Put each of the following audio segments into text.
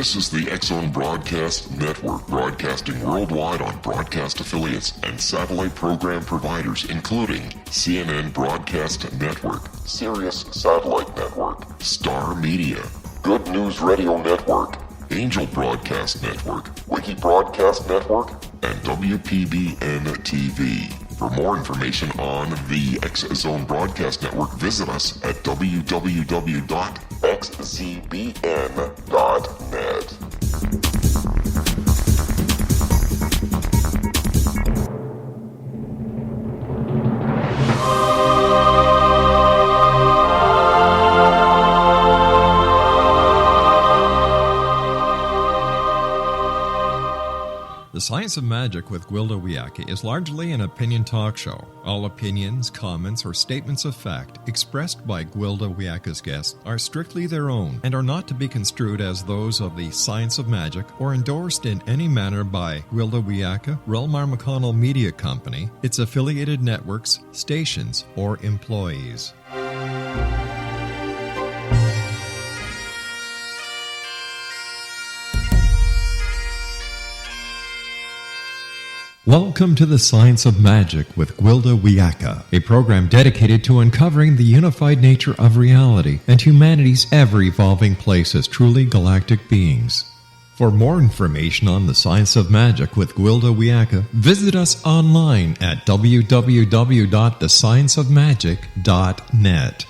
This is the X-Zone Broadcast Network, broadcasting worldwide on broadcast affiliates and satellite program providers, including CNN Broadcast Network, Sirius Satellite Network, Star Media, Good News Radio Network, Angel Broadcast Network, Wiki Broadcast Network, and WPBN TV. For more information on the X-Zone Broadcast Network, visit us at www.xzbn.net. The Science of Magic with Gwilda Wiyaka is largely an opinion talk show. All opinions, comments, or statements of fact expressed by Gwilda Wiyaka's guests are strictly their own and are not to be construed as those of the Science of Magic or endorsed in any manner by Gwilda Wiyaka, Relmar McConnell Media Company, its affiliated networks, stations, or employees. Welcome to the Science of Magic with Gwilda Wiyaka, a program dedicated to uncovering the unified nature of reality and humanity's ever-evolving place as truly galactic beings. For more information on the Science of Magic with Gwilda Wiyaka, visit us online at www.thescienceofmagic.net.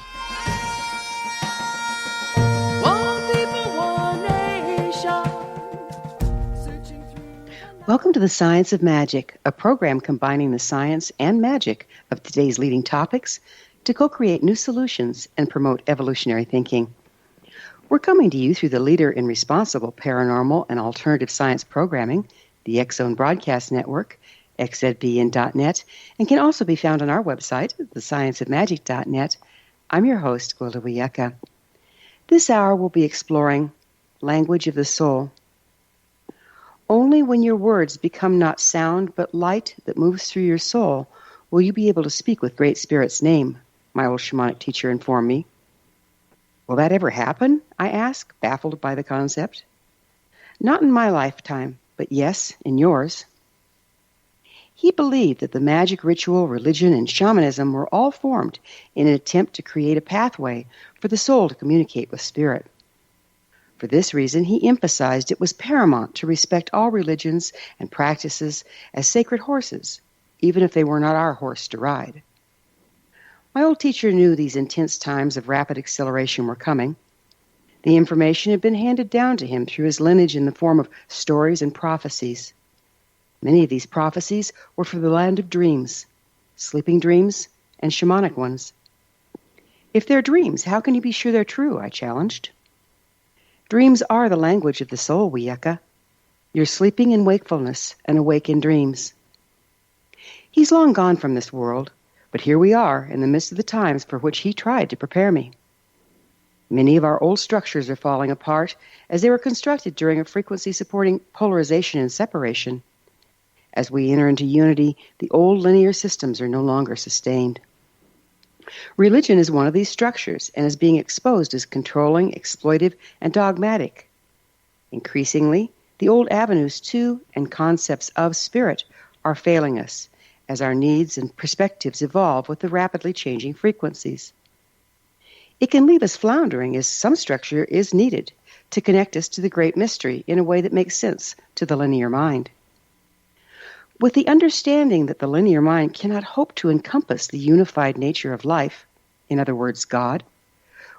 Welcome to the Science of Magic, a program combining the science and magic of today's leading topics to co-create new solutions and promote evolutionary thinking. We're coming to you through the leader in responsible paranormal and alternative science programming, the X-Zone Broadcast Network, xzbn.net, and can also be found on our website, thescienceofmagic.net. I'm your host, Gwilda Wiyaka. This hour we'll be exploring language of the soul. Only when your words become not sound but light that moves through your soul will you be able to speak with Great Spirit's name, my old shamanic teacher informed me. Will that ever happen? I ask, baffled by the concept. Not in my lifetime, but yes, in yours. He believed that the magic ritual, religion, and shamanism were all formed in an attempt to create a pathway for the soul to communicate with spirit. For this reason, he emphasized it was paramount to respect all religions and practices as sacred horses, even if they were not our horse to ride. My old teacher knew these intense times of rapid acceleration were coming. The information had been handed down to him through his lineage in the form of stories and prophecies. Many of these prophecies were for the land of dreams, sleeping dreams, and shamanic ones. If they're dreams, how can you be sure they're true? I challenged. Dreams are the language of the soul, Wiyaka. You're sleeping in wakefulness and awake in dreams. He's long gone from this world, but here we are in the midst of the times for which he tried to prepare me. Many of our old structures are falling apart as they were constructed during a frequency supporting polarization and separation. As we enter into unity, the old linear systems are no longer sustained. Religion is one of these structures and is being exposed as controlling, exploitive, and dogmatic. Increasingly, the old avenues to and concepts of spirit are failing us as our needs and perspectives evolve with the rapidly changing frequencies. It can leave us floundering as some structure is needed to connect us to the great mystery in a way that makes sense to the linear mind. With the understanding that the linear mind cannot hope to encompass the unified nature of life, in other words, God,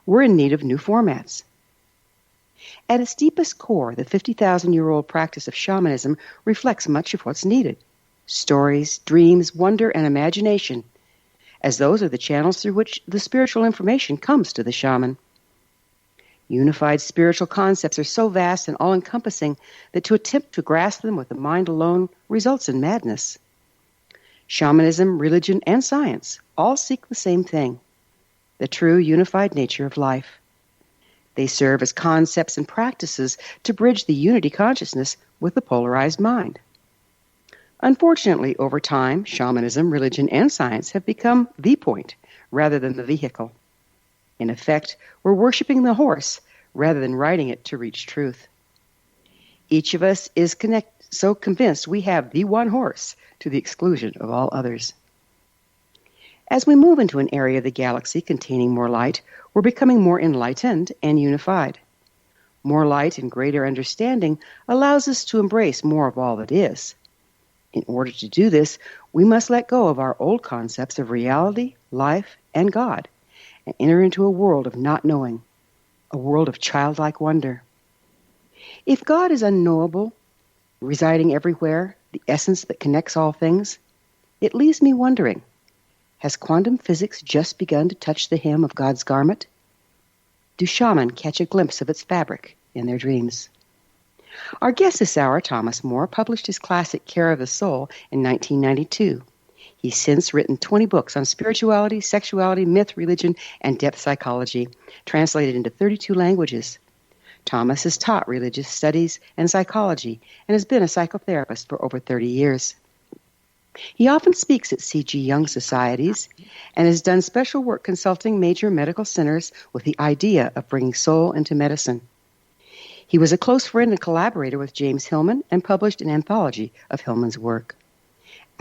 we're in need of new formats. At its deepest core, the 50,000-year-old practice of shamanism reflects much of what's needed. Stories, dreams, wonder, and imagination, as those are the channels through which the spiritual information comes to the shaman. Unified spiritual concepts are so vast and all-encompassing that to attempt to grasp them with the mind alone results in madness. Shamanism, religion, and science all seek the same thing, the true unified nature of life. They serve as concepts and practices to bridge the unity consciousness with the polarized mind. Unfortunately, over time, shamanism, religion, and science have become the point rather than the vehicle. In effect, we're worshiping the horse rather than riding it to reach truth. Each of us is so convinced we have the one horse to the exclusion of all others. As we move into an area of the galaxy containing more light, we're becoming more enlightened and unified. More light and greater understanding allows us to embrace more of all that is. In order to do this, we must let go of our old concepts of reality, life, and God, and enter into a world of not knowing, a world of childlike wonder. If God is unknowable, residing everywhere, the essence that connects all things, it leaves me wondering, has quantum physics just begun to touch the hem of God's garment? Do shamans catch a glimpse of its fabric in their dreams? Our guest this hour, Thomas Moore, published his classic Care of the Soul in 1992. He's since written 20 books on spirituality, sexuality, myth, religion, and depth psychology, translated into 32 languages. Thomas has taught religious studies and psychology and has been a psychotherapist for over 30 years. He often speaks at C.G. Jung societies and has done special work consulting major medical centers with the idea of bringing soul into medicine. He was a close friend and collaborator with James Hillman and published an anthology of Hillman's work.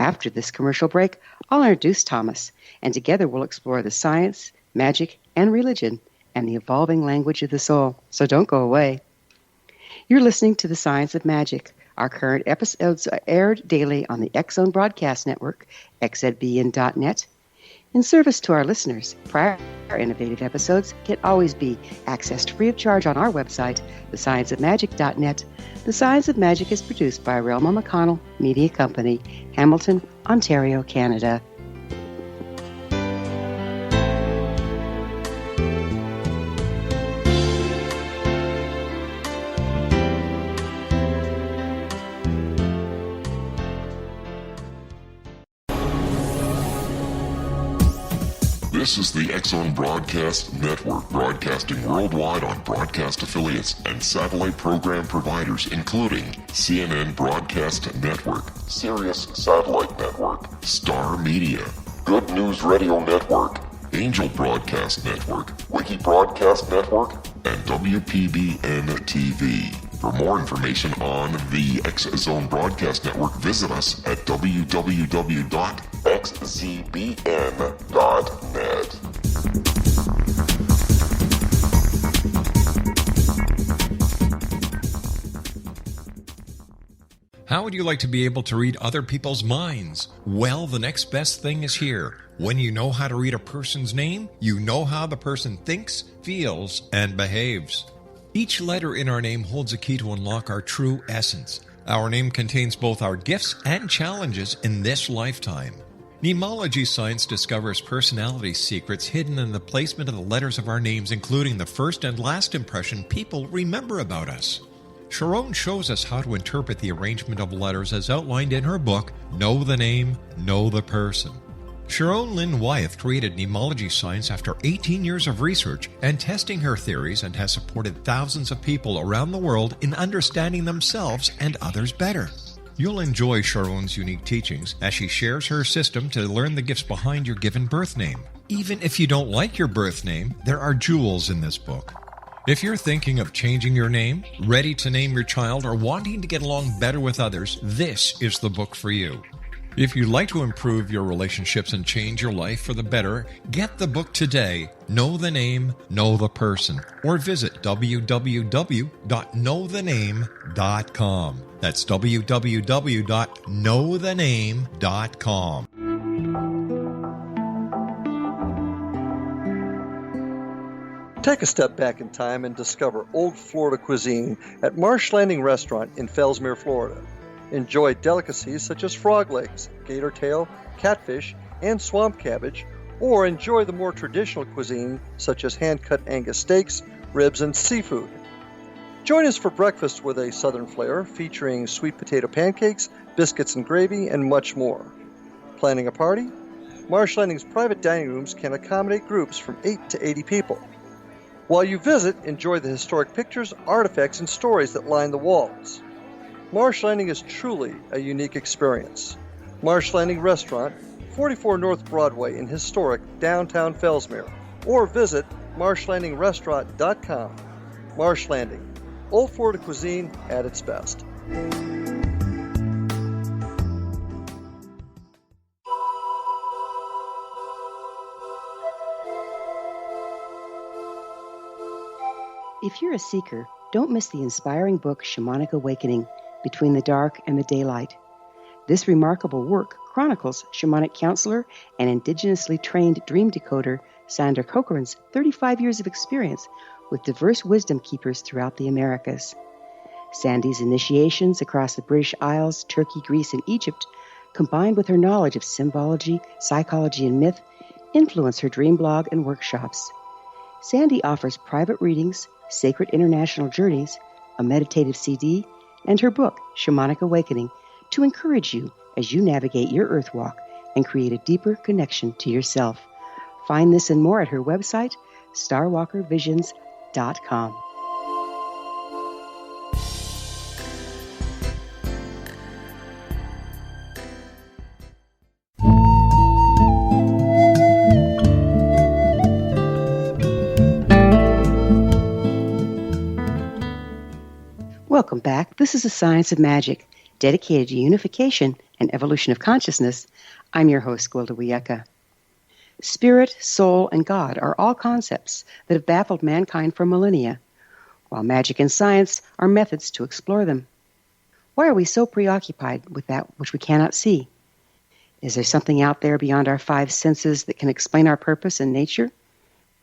After this commercial break, I'll introduce Thomas, and together we'll explore the science, magic, and religion, and the evolving language of the soul. So don't go away. You're listening to The Science of Magic. Our current episodes are aired daily on the X-Zone Broadcast Network, xzbn.net. In service to our listeners, prior innovative episodes can always be accessed free of charge on our website, thescienceofmagic.net. The Science of Magic is produced by Relma McConnell Media Company, Hamilton, Ontario, Canada. This is the X-Zone Broadcast Network, broadcasting worldwide on broadcast affiliates and satellite program providers, including CNN Broadcast Network, Sirius Satellite Network, Star Media, Good News Radio Network, Angel Broadcast Network, Wiki Broadcast Network, and WPBN TV. For more information on the X-Zone Broadcast Network, visit us at www.xzbn.net. How would you like to be able to read other people's minds? Well, the next best thing is here. When you know how to read a person's name, you know how the person thinks, feels, and behaves. Each letter in our name holds a key to unlock our true essence. Our name contains both our gifts and challenges in this lifetime. Mnemology science discovers personality secrets hidden in the placement of the letters of our names, including the first and last impression people remember about us. Sharon shows us how to interpret the arrangement of letters as outlined in her book, Know the Name, Know the Person. Sharon Lynn Wyeth created mnemology science after 18 years of research and testing her theories, and has supported thousands of people around the world in understanding themselves and others better. You'll enjoy Sharon's unique teachings as she shares her system to learn the gifts behind your given birth name. Even if you don't like your birth name, there are jewels in this book. If you're thinking of changing your name, ready to name your child, or wanting to get along better with others, this is the book for you. If you'd like to improve your relationships and change your life for the better, get the book today, Know the Name, Know the Person, or visit www.knowthename.com. That's www.knowthename.com. Take a step back in time and discover old Florida cuisine at Marsh Landing Restaurant in Fellsmere, Florida. Enjoy delicacies such as frog legs, gator tail, catfish, and swamp cabbage, or enjoy the more traditional cuisine such as hand-cut Angus steaks, ribs, and seafood. Join us for breakfast with a southern flair featuring sweet potato pancakes, biscuits and gravy, and much more. Planning a party? Marsh Landing's private dining rooms can accommodate groups from 8 to 80 people. While you visit, enjoy the historic pictures, artifacts, and stories that line the walls. Marsh Landing is truly a unique experience. Marsh Landing Restaurant, 44 North Broadway in historic downtown Fellsmere, or visit marshlandingrestaurant.com. Marsh Landing, Old Florida cuisine at its best. If you're a seeker, don't miss the inspiring book Shamanic Awakening, Between the Dark and the Daylight. This remarkable work chronicles shamanic counselor and indigenously trained dream decoder Sandra Cochran's 35 years of experience with diverse wisdom keepers throughout the Americas. Sandy's initiations across the British Isles, Turkey, Greece, and Egypt, combined with her knowledge of symbology, psychology, and myth, influence her dream blog and workshops. Sandy offers private readings, sacred international journeys, a meditative CD, and her book, Shamanic Awakening, to encourage you as you navigate your earth walk and create a deeper connection to yourself. Find this and more at her website, starwalkervisions.com. Welcome back. This is The Science of Magic, dedicated to unification and evolution of consciousness. I'm your host, Gwilda Wiyaka. Spirit, soul, and God are all concepts that have baffled mankind for millennia, while magic and science are methods to explore them. Why are we so preoccupied with that which we cannot see? Is there something out there beyond our five senses that can explain our purpose and nature,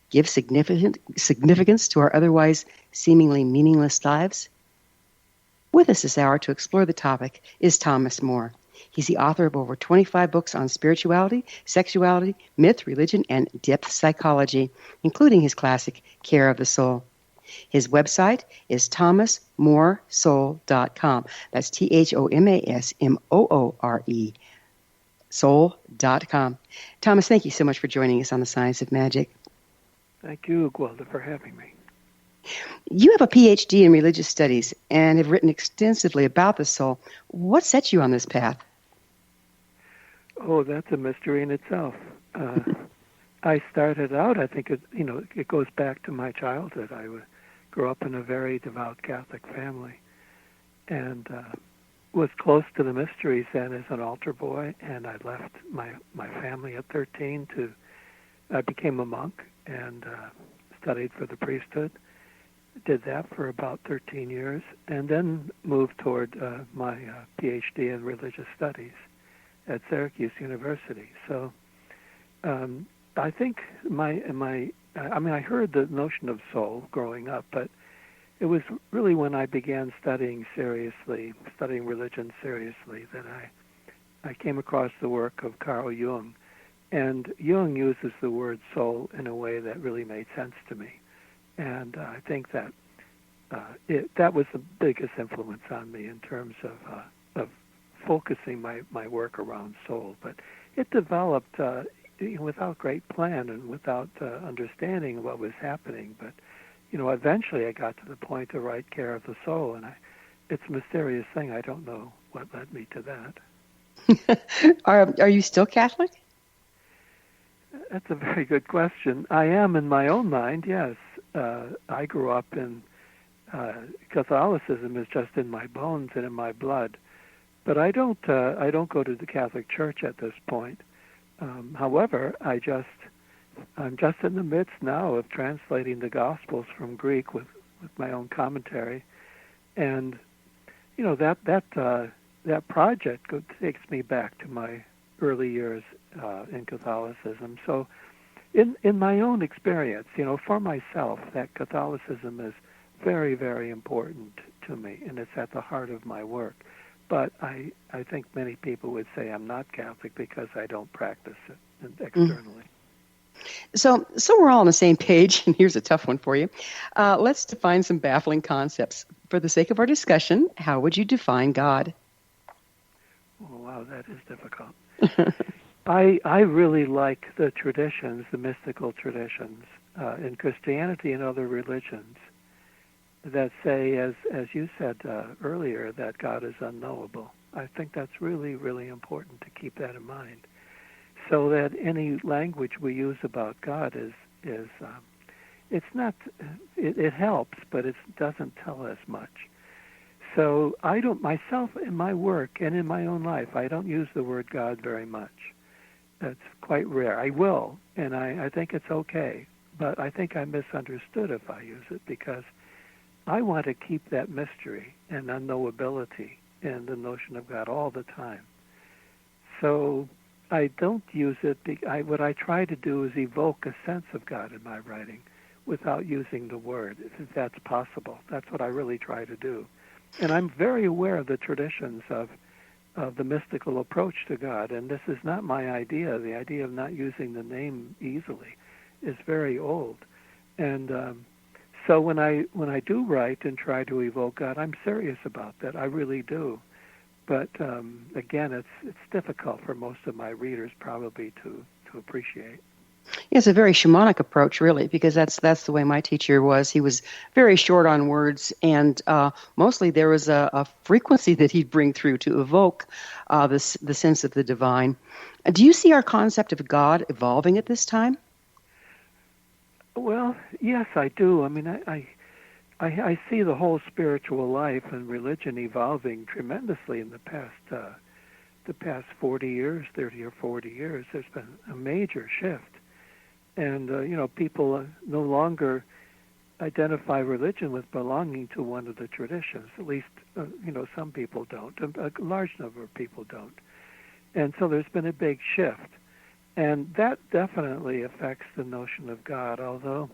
give significance to our otherwise seemingly meaningless lives? With us this hour to explore the topic is Thomas Moore. He's the author of over 25 books on spirituality, sexuality, myth, religion, and depth psychology, including his classic, Care of the Soul. His website is thomasmooresoul.com. That's ThomasMoore, soul.com. Thomas, thank you so much for joining us on The Science of Magic. Thank you, Gwilda, for having me. You have a PhD in religious studies and have written extensively about the soul. What set you on this path? Oh, that's a mystery in itself. I started out, I think it goes back to my childhood. I grew up in a very devout Catholic family and was close to the mysteries then as an altar boy, and I left my family at 13 I became a monk and studied for the priesthood. Did that for about 13 years, and then moved toward my PhD in religious studies at Syracuse University. So I think I heard the notion of soul growing up, but it was really when I began studying religion seriously, that I came across the work of Carl Jung. And Jung uses the word soul in a way that really made sense to me. And I think that that was the biggest influence on me in terms of focusing my work around soul. But it developed without great plan and without understanding of what was happening. But eventually I got to the point to write Care of the Soul, and it's a mysterious thing. I don't know what led me to that. Are you still Catholic? That's a very good question. I am in my own mind, yes. I grew up in Catholicism is just in my bones and in my blood, but I don't go to the Catholic Church at this point. However, I'm just in the midst now of translating the Gospels from Greek with my own commentary, and that project takes me back to my early years in Catholicism. So in my own experience, for myself, that Catholicism is very, very important to me, and it's at the heart of my work. But I think many people would say I'm not Catholic because I don't practice it externally. So we're all on the same page, and here's a tough one for you. Let's define some baffling concepts. For the sake of our discussion, how would you define God? Oh, wow, that is difficult. I really like the traditions, the mystical traditions in Christianity and other religions that say, as you said earlier, that God is unknowable. I think that's really, really important to keep that in mind, so that any language we use about God is it's not. It helps, but it doesn't tell us much. So I don't myself in my work and in my own life. I don't use the word God very much. That's quite rare. I will, and I think it's okay. But I think I misunderstood if I use it, because I want to keep that mystery and unknowability and the notion of God all the time. So I don't use it. What I try to do is evoke a sense of God in my writing without using the word, if that's possible. That's what I really try to do. And I'm very aware of the traditions of the mystical approach to God, and this is not my idea. The idea of not using the name easily is very old. And so when I do write and try to evoke God, I'm serious about that. I really do. But again, it's difficult for most of my readers probably to appreciate. It's a very shamanic approach, really, because that's the way my teacher was. He was very short on words, and mostly there was a frequency that he'd bring through to evoke the sense of the divine. Do you see our concept of God evolving at this time? Well, yes, I do. I mean, I see the whole spiritual life and religion evolving tremendously in the past 40 years, 30 or 40 years. There's been a major shift. And, people no longer identify religion with belonging to one of the traditions. At least, some people don't. A large number of people don't. And so there's been a big shift. And that definitely affects the notion of God, although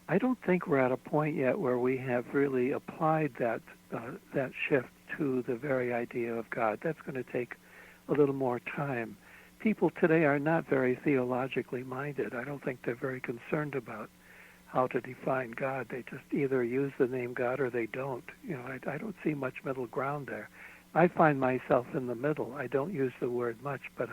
I don't think we're at a point yet where we have really applied that shift to the very idea of God. That's going to take a little more time. People today are not very theologically minded. I don't think they're very concerned about how to define God. They just either use the name God or they don't. I don't see much middle ground there. I find myself in the middle. I don't use the word much, but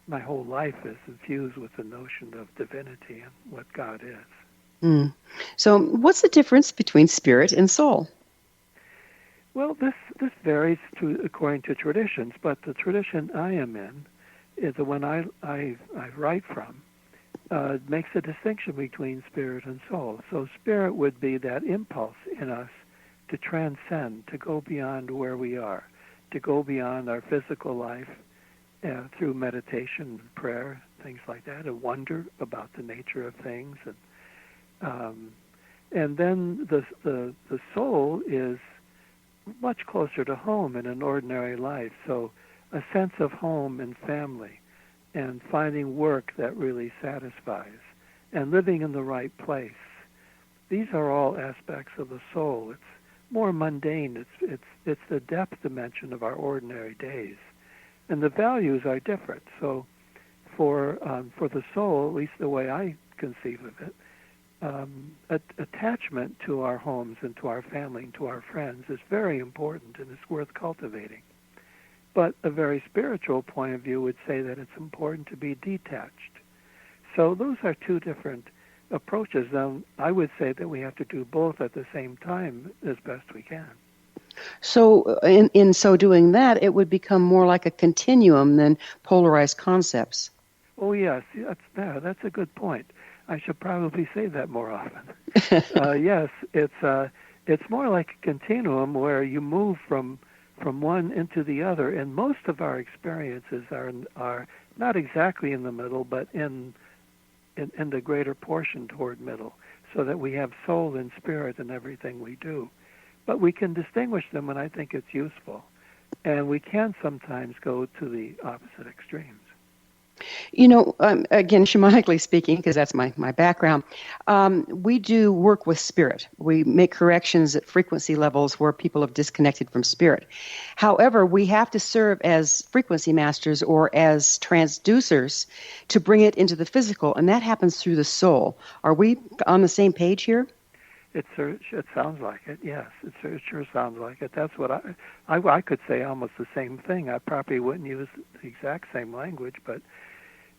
my whole life is infused with the notion of divinity and what God is. So what's the difference between spirit and soul? Well, this varies according to traditions, but the tradition I am in is the one I write from, makes a distinction between spirit and soul. So spirit would be that impulse in us to transcend, to go beyond where we are, to go beyond our physical life through meditation and prayer, things like that, a wonder about the nature of things. And then the soul is much closer to home in an ordinary life. So a sense of home and family, and finding work that really satisfies, and living in the right place. These are all aspects of the soul. It's more mundane. It's the depth dimension of our ordinary days, and the values are different. So, for the soul, at least the way I conceive of it, attachment to our homes and to our family and to our friends is very important, and it's worth cultivating. But a very spiritual point of view would say that it's important to be detached. So those are two different approaches. Now, I would say that we have to do both at the same time as best we can. So in so doing that, it would become more like a continuum than polarized concepts. Oh, yes, that's a good point. I should probably say that more often. Yes, it's more like a continuum where you move from one into the other, and most of our experiences are not exactly in the middle, but in the greater portion toward middle, so that we have soul and spirit in everything we do. But we can distinguish them, and I think it's useful. And we can sometimes go to the opposite extremes. Again, shamanically speaking, because that's my background, we do work with spirit. We make corrections at frequency levels where people have disconnected from spirit. However, we have to serve as frequency masters or as transducers to bring it into the physical, and that happens through the soul. Are we on the same page here? It sounds like it, yes. It sure sounds like it. That's what I could say almost the same thing. I probably wouldn't use the exact same language, but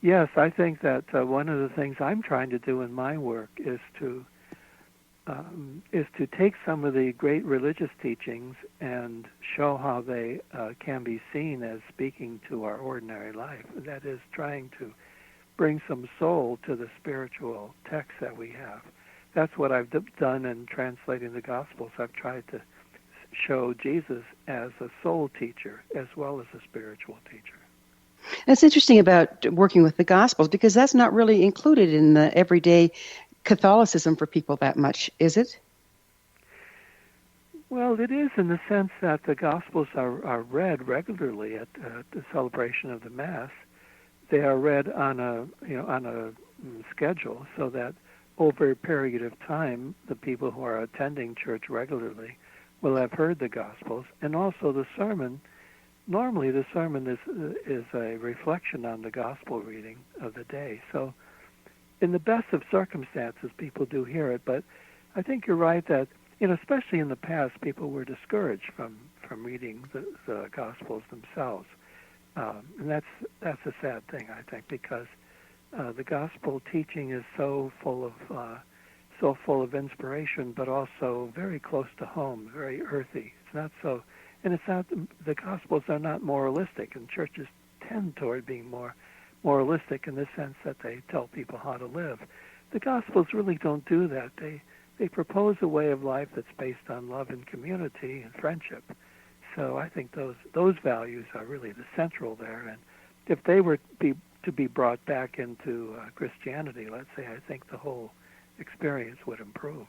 yes, I think that one of the things I'm trying to do in my work is to take some of the great religious teachings and show how they can be seen as speaking to our ordinary life. That is, trying to bring some soul to the spiritual texts that we have. that's what I've done in translating the Gospels. I've tried to show Jesus as a soul teacher as well as a spiritual teacher. That's interesting about working with the Gospels, because that's not really included in the everyday Catholicism for people that much, is it? Well, it is in the sense that the Gospels are read regularly at the celebration of the Mass. They are read on a schedule, so that over a period of time, the people who are attending church regularly will have heard the Gospels, and also the sermon. Normally, the sermon is a reflection on the Gospel reading of the day. So, in the best of circumstances, people do hear it. But I think you're right that, especially in the past, people were discouraged from reading the Gospels themselves, and that's a sad thing, I think, because the Gospel teaching is so full of inspiration, but also very close to home, very earthy. It's not so. And it's not, the Gospels are not moralistic, and churches tend toward being more moralistic in the sense that they tell people how to live. The Gospels really don't do that. They propose a way of life that's based on love and community and friendship. So I think those values are really the central there. And if they were to be brought back into Christianity, let's say, I think the whole experience would improve.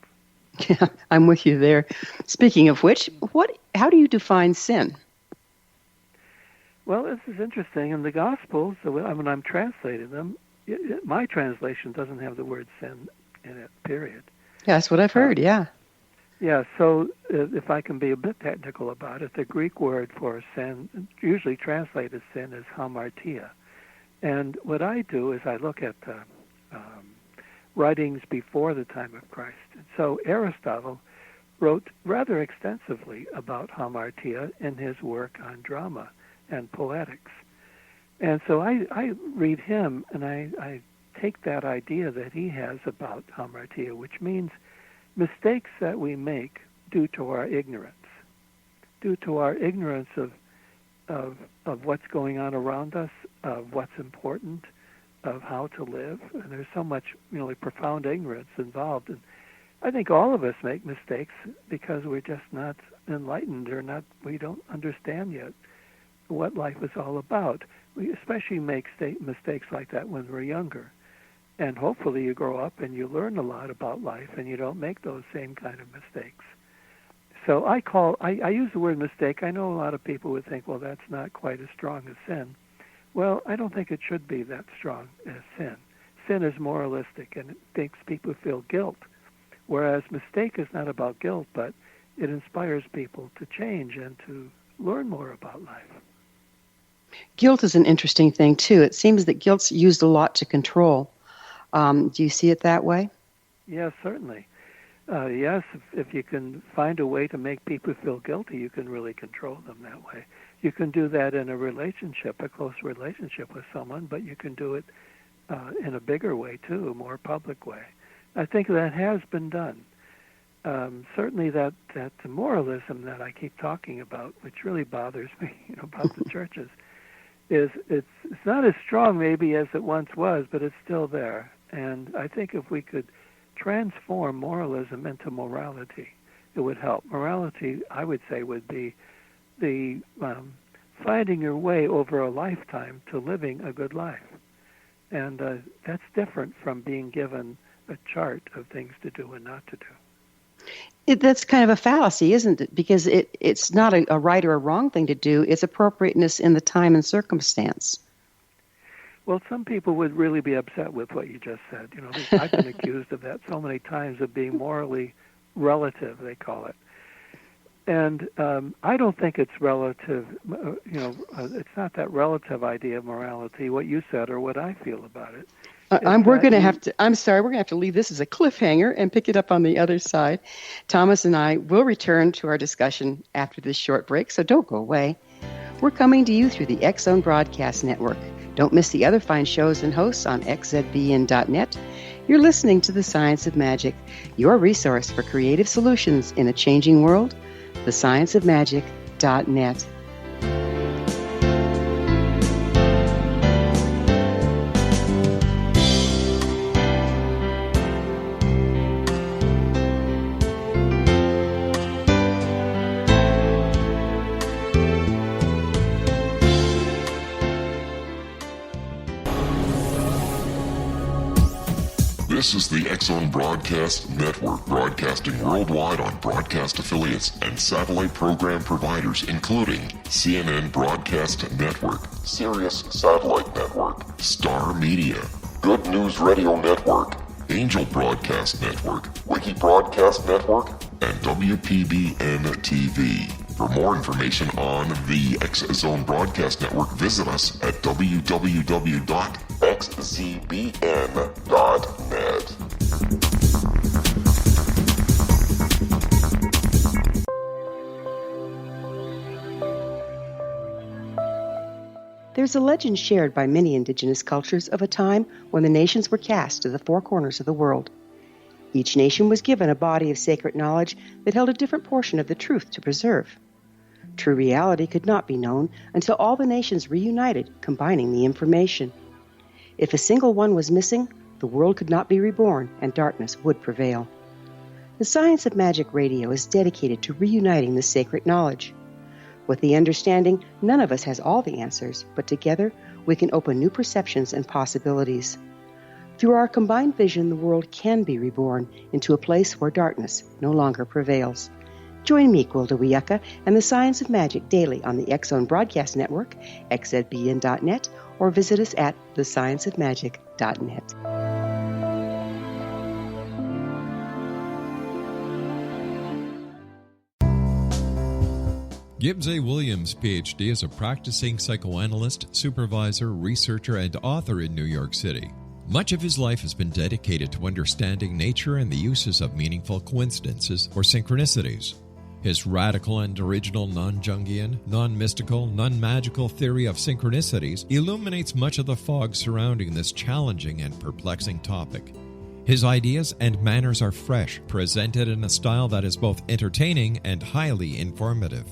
Yeah, I'm with you there. Speaking of which, how do you define sin? Well, this is interesting. In the Gospels, when I'm translating them, my translation doesn't have the word sin in it, period. Yeah, that's what I've heard, yeah. Yeah, so if I can be a bit technical about it, the Greek word for sin, usually translated sin, is hamartia. And what I do is I look at writings before the time of Christ. So Aristotle wrote rather extensively about hamartia in his work on drama and poetics. And so I read him, and I take that idea that he has about hamartia, which means mistakes that we make due to our ignorance of what's going on around us, of what's important, of how to live. And there's so much profound ignorance involved. And I think all of us make mistakes because we're just not enlightened, or we don't understand yet what life is all about. We especially make mistakes like that when we're younger. And hopefully you grow up and you learn a lot about life and you don't make those same kind of mistakes. So I use the word mistake. I know a lot of people would think, well, that's not quite as strong as sin. Well, I don't think it should be that strong as sin. Sin is moralistic, and it makes people feel guilt, whereas mistake is not about guilt, but it inspires people to change and to learn more about life. Guilt is an interesting thing, too. It seems that guilt's used a lot to control. Do you see it that way? Yes, certainly. Yes, if you can find a way to make people feel guilty, you can really control them that way. You can do that in a relationship, a close relationship with someone, but you can do it in a bigger way, too, a more public way. I think that has been done. Certainly that moralism that I keep talking about, which really bothers me about the churches, is it's not as strong maybe as it once was, but it's still there. And I think if we could transform moralism into morality, it would help. Morality, I would say, would be the finding your way over a lifetime to living a good life. And that's different from being given a chart of things to do and not to do. That's kind of a fallacy, isn't it? Because it's not a right or a wrong thing to do. It's appropriateness in the time and circumstance. Well, some people would really be upset with what you just said. I've been accused of that so many times, of being morally relative, they call it. And I don't think it's relative. It's not that relative idea of morality, what you said or what I feel about it. We're going to have to leave this as a cliffhanger and pick it up on the other side. Thomas and I will return to our discussion after this short break, so don't go away. We're coming to you through the X-Zone Broadcast Network. Don't miss the other fine shows and hosts on xzbn.net. You're listening to The Science of Magic, your resource for creative solutions in a changing world, thescienceofmagic.net. This is the X-Zone Broadcast Network, broadcasting worldwide on broadcast affiliates and satellite program providers, including CNN Broadcast Network, Sirius Satellite Network, Star Media, Good News Radio Network, Angel Broadcast Network, Wiki Broadcast Network, and WPBN TV. For more information on the X-Zone Broadcast Network, visit us at www.xzbn.net. There's a legend shared by many indigenous cultures of a time when the nations were cast to the four corners of the world. Each nation was given a body of sacred knowledge that held a different portion of the truth to preserve. True reality could not be known until all the nations reunited, combining the information. If a single one was missing, the world could not be reborn and darkness would prevail. The Science of Magic Radio is dedicated to reuniting the sacred knowledge. With the understanding, none of us has all the answers, but together we can open new perceptions and possibilities. Through our combined vision, the world can be reborn into a place where darkness no longer prevails. Join me, Gwilda Wiyaka, and the Science of Magic daily on the X-Zone Broadcast Network, xzbn.net, or visit us at thescienceofmagic.net. Gibbs A. Williams, Ph.D., is a practicing psychoanalyst, supervisor, researcher, and author in New York City. Much of his life has been dedicated to understanding nature and the uses of meaningful coincidences or synchronicities. His radical and original non-Jungian, non-mystical, non-magical theory of synchronicities illuminates much of the fog surrounding this challenging and perplexing topic. His ideas and manners are fresh, presented in a style that is both entertaining and highly informative.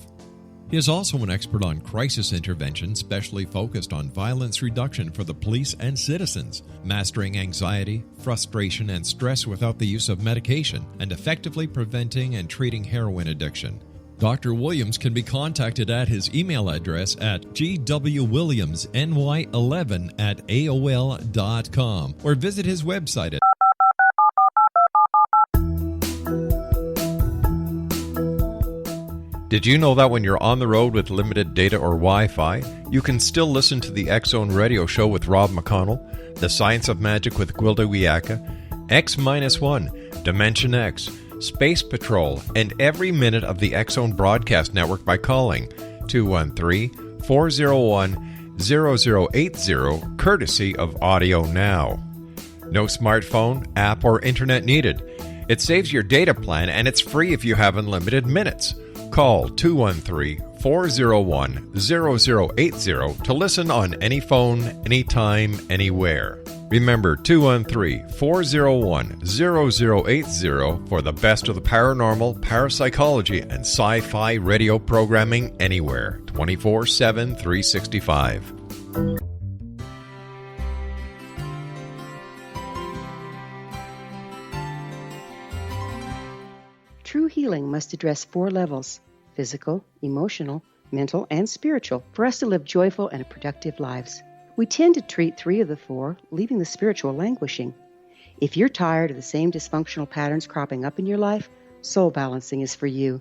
He is also an expert on crisis intervention, specially focused on violence reduction for the police and citizens, mastering anxiety, frustration, and stress without the use of medication, and effectively preventing and treating heroin addiction. Dr. Williams can be contacted at his email address at gwwilliamsny11@aol.com or visit his website at Did you know that when you're on the road with limited data or Wi-Fi, you can still listen to the X-Zone Radio Show with Rob McConnell, The Science of Magic with Gwilda Wiyaka, X-1, Dimension X, Space Patrol, and every minute of the X-Zone Broadcast Network by calling 213-401-0080, courtesy of Audio Now. No smartphone, app, or internet needed. It saves your data plan and it's free if you have unlimited minutes. Call 213-401-0080 to listen on any phone, anytime, anywhere. Remember 213-401-0080 for the best of the paranormal, parapsychology, and sci-fi radio programming anywhere, 24/7, 365. True healing must address 4 levels: physical, emotional, mental, and spiritual, for us to live joyful and productive lives. We tend to treat 3 of the 4, leaving the spiritual languishing. If you're tired of the same dysfunctional patterns cropping up in your life, Soul Balancing is for you.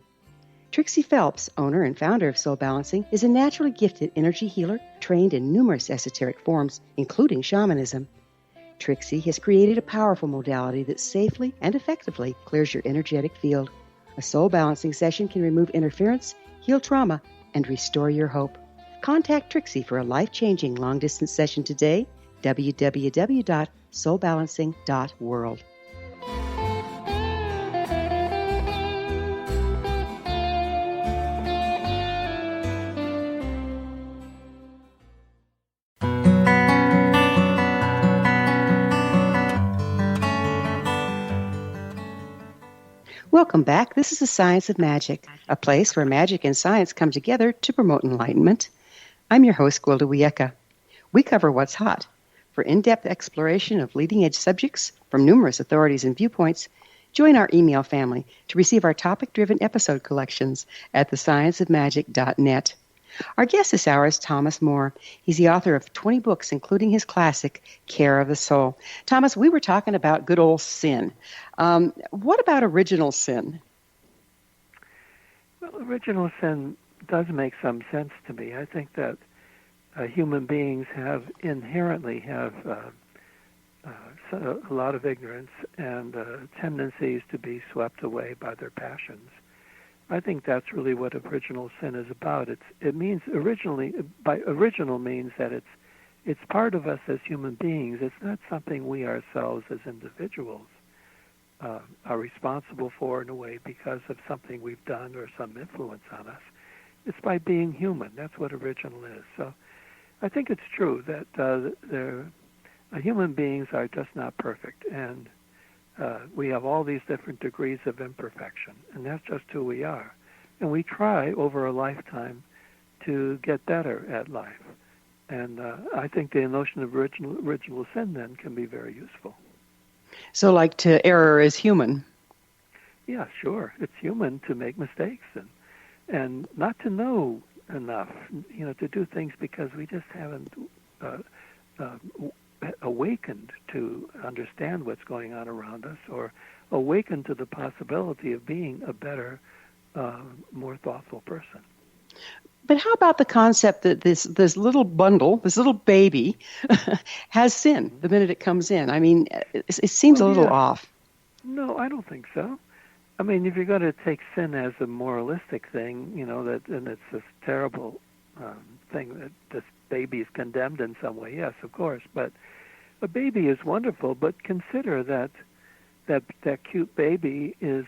Trixie Phelps, owner and founder of Soul Balancing, is a naturally gifted energy healer trained in numerous esoteric forms, including shamanism. Trixie has created a powerful modality that safely and effectively clears your energetic field. A soul balancing session can remove interference, heal trauma, and restore your hope. Contact Trixie for a life-changing long-distance session today, www.soulbalancing.world. Welcome back. This is the Science of Magic, a place where magic and science come together to promote enlightenment. I'm your host, Gwilda Wiyaka. We cover what's hot. For in-depth exploration of leading-edge subjects from numerous authorities and viewpoints, join our email family to receive our topic-driven episode collections at thescienceofmagic.net. Our guest this hour is Thomas Moore. He's the author of 20 books, including his classic, Care of the Soul. Thomas, we were talking about good old sin. What about original sin? Well, original sin does make some sense to me. I think that human beings inherently have a lot of ignorance and tendencies to be swept away by their passions. I think that's really what original sin is about. It means original means that it's part of us as human beings. It's not something we ourselves as individuals are responsible for in a way because of something we've done or some influence on us. It's by being human. That's what original is. So I think it's true that human beings are just not perfect, and we have all these different degrees of imperfection, and that's just who we are. And we try over a lifetime to get better at life. And I think the notion of original sin then can be very useful. So like to error is human. Yeah, sure. It's human to make mistakes and not to know enough, to do things because we just haven't awakened to understand what's going on around us, or awakened to the possibility of being a better, more thoughtful person. But how about the concept that this little bundle, this little baby, has sin the minute it comes in? I mean, it seems a little off. No, I don't think so. I mean, if you're going to take sin as a moralistic thing, and it's this terrible thing that this baby is condemned in some way, yes, of course. But a baby is wonderful, but consider that cute baby is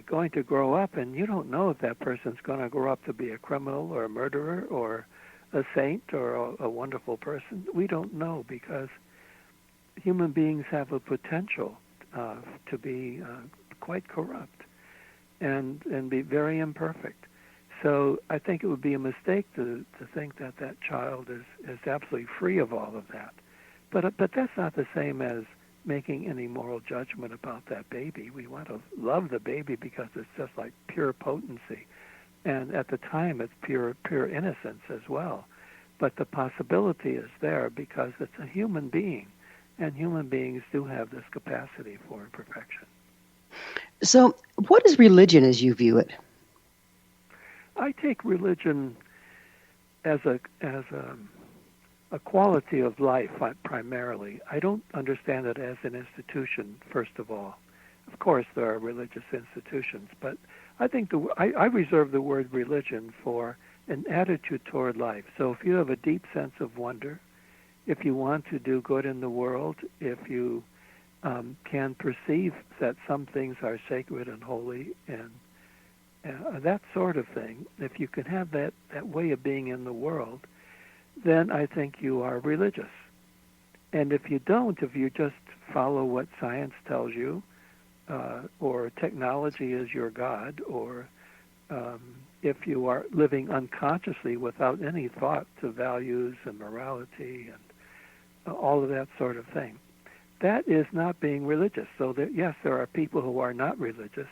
going to grow up, and you don't know if that person's going to grow up to be a criminal or a murderer or a saint or a wonderful person. We don't know, because human beings have a potential to be quite corrupt and be very imperfect. So I think it would be a mistake to think that child is absolutely free of all of that. But that's not the same as making any moral judgment about that baby. We want to love the baby because it's just like pure potency. And at the time, it's pure innocence as well. But the possibility is there because it's a human being, and human beings do have this capacity for imperfection. So what is religion as you view it? I take religion as a quality of life primarily. I don't understand it as an institution, first of all. Of course, there are religious institutions, but I think I reserve the word religion for an attitude toward life. So if you have a deep sense of wonder, if you want to do good in the world, if you can perceive that some things are sacred and holy and that sort of thing, if you can have that way of being in the world, then I think you are religious. And if you don't, if you just follow what science tells you, or technology is your God, or if you are living unconsciously without any thought to values and morality and all of that sort of thing, that is not being religious. So yes, there are people who are not religious,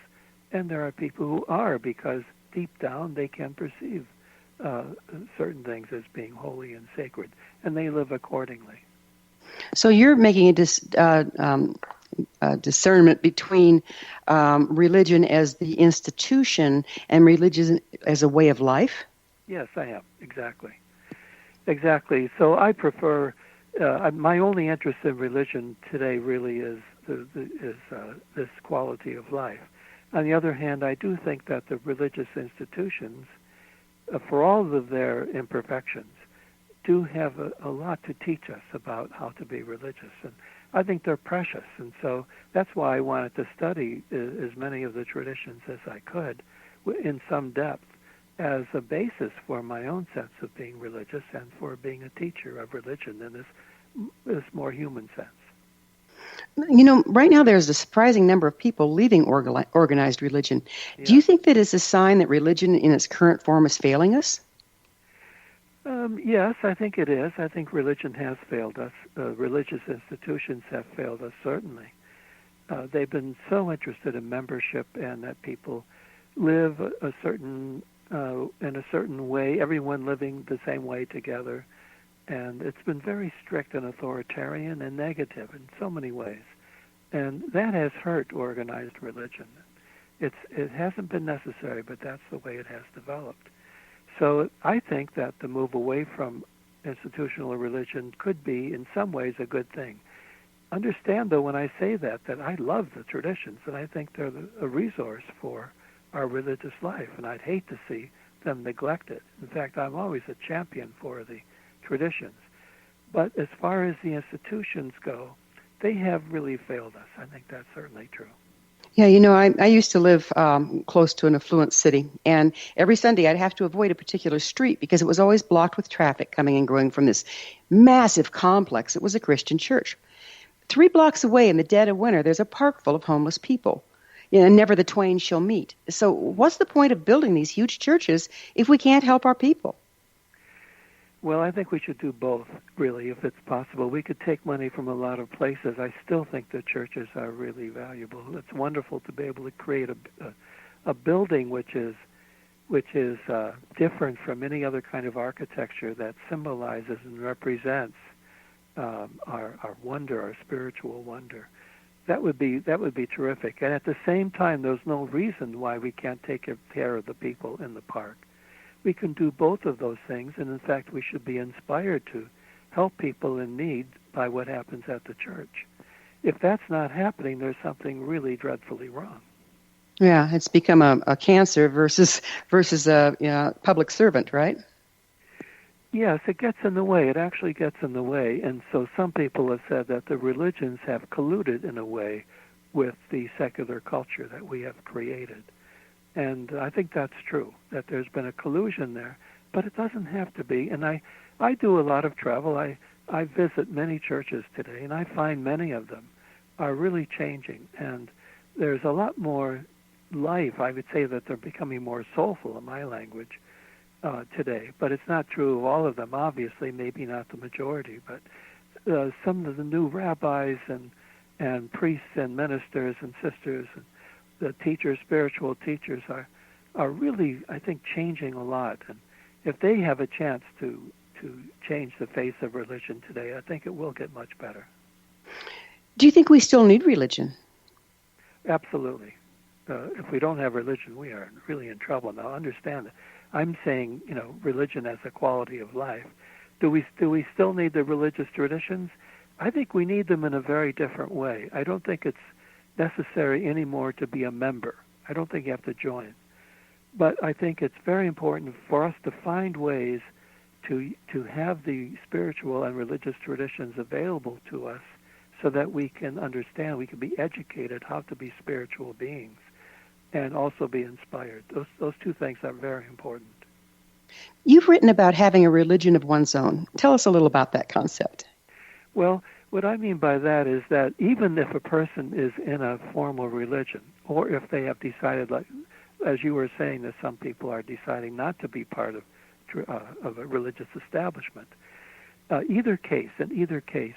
and there are people who are, because deep down they can perceive certain things as being holy and sacred, and they live accordingly. So you're making a discernment between religion as the institution and religion as a way of life? Yes, I am. Exactly. So I prefer, my only interest in religion today really is this quality of life. On the other hand, I do think that the religious institutions, for all of their imperfections, do have a lot to teach us about how to be religious. And I think they're precious. And so that's why I wanted to study as many of the traditions as I could in some depth as a basis for my own sense of being religious and for being a teacher of religion in this more human sense. Right now there's a surprising number of people leaving organized religion. Yeah. Do you think that is a sign that religion in its current form is failing us? Yes, I think it is. I think religion has failed us. Religious institutions have failed us, certainly. They've been so interested in membership and that people live a certain in a certain way, everyone living the same way together. And it's been very strict and authoritarian and negative in so many ways. And that has hurt organized religion. It hasn't been necessary, but that's the way it has developed. So I think that the move away from institutional religion could be, in some ways, a good thing. Understand, though, when I say that I love the traditions, and I think they're a resource for our religious life, and I'd hate to see them neglected. In fact, I'm always a champion for the traditions. But as far as the institutions go, they have really failed us. I think that's certainly true. Yeah, I used to live close to an affluent city, and every Sunday I'd have to avoid a particular street because it was always blocked with traffic coming and going from this massive complex. It was a Christian church. 3 blocks away in the dead of winter, there's a park full of homeless people. Never the twain shall meet. So what's the point of building these huge churches if we can't help our people? Well, I think we should do both, really, if it's possible. We could take money from a lot of places. I still think the churches are really valuable. It's wonderful to be able to create a building which is different from any other kind of architecture, that symbolizes and represents our wonder, our spiritual wonder. That would be terrific. And at the same time, there's no reason why we can't take care of the people in the park. We can do both of those things, and in fact, we should be inspired to help people in need by what happens at the church. If that's not happening, there's something really dreadfully wrong. Yeah, it's become a cancer versus a public servant, right? Yes, it gets in the way. It actually gets in the way. And so some people have said that the religions have colluded in a way with the secular culture that we have created. And I think that's true, that there's been a collusion there. But it doesn't have to be. And I do a lot of travel. I visit many churches today, and I find many of them are really changing. And there's a lot more life. I would say that they're becoming more soulful, in my language, today. But it's not true of all of them, obviously, maybe not the majority. But some of the new rabbis and priests and ministers and sisters and the teachers, spiritual teachers, are really, I think, changing a lot. And if they have a chance to change the face of religion today, I think it will get much better. Do you think we still need religion? Absolutely. If we don't have religion, we are really in trouble. Now, understand that I'm saying, religion as a quality of life. Do we still need the religious traditions? I think we need them in a very different way. I don't think it's necessary anymore to be a member. I don't think you have to join. But I think it's very important for us to find ways to have the spiritual and religious traditions available to us so that we can understand, we can be educated how to be spiritual beings and also be inspired. Those two things are very important. You've written about having a religion of one's own. Tell us a little about that concept. Well, what I mean by that is that even if a person is in a formal religion, or if they have decided, like as you were saying, that some people are deciding not to be part of a religious establishment, in either case,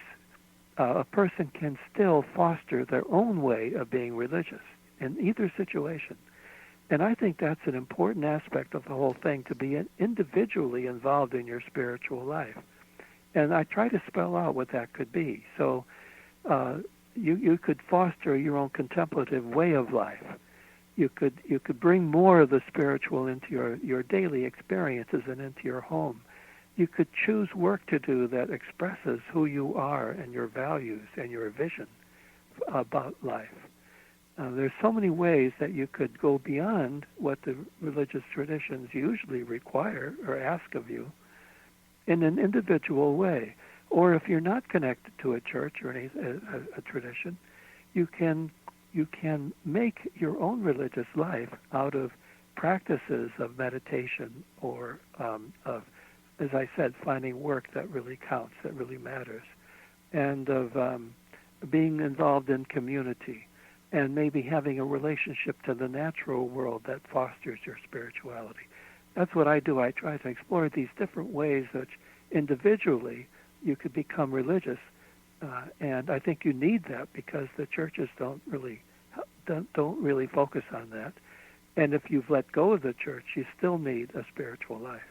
a person can still foster their own way of being religious in either situation. And I think that's an important aspect of the whole thing, to be individually involved in your spiritual life. And I try to spell out what that could be. So you could foster your own contemplative way of life. You could bring more of the spiritual into your daily experiences and into your home. You could choose work to do that expresses who you are and your values and your vision about life. There's so many ways that you could go beyond what the religious traditions usually require or ask of you in an individual way. Or if you're not connected to a church or a tradition, you can make your own religious life out of practices of meditation or of, as I said, finding work that really counts, that really matters, and of being involved in community, and maybe having a relationship to the natural world that fosters your spirituality. That's what I do. I try to explore these different ways that individually you could become religious, and I think you need that because the churches don't really focus on that. And if you've let go of the church, you still need a spiritual life.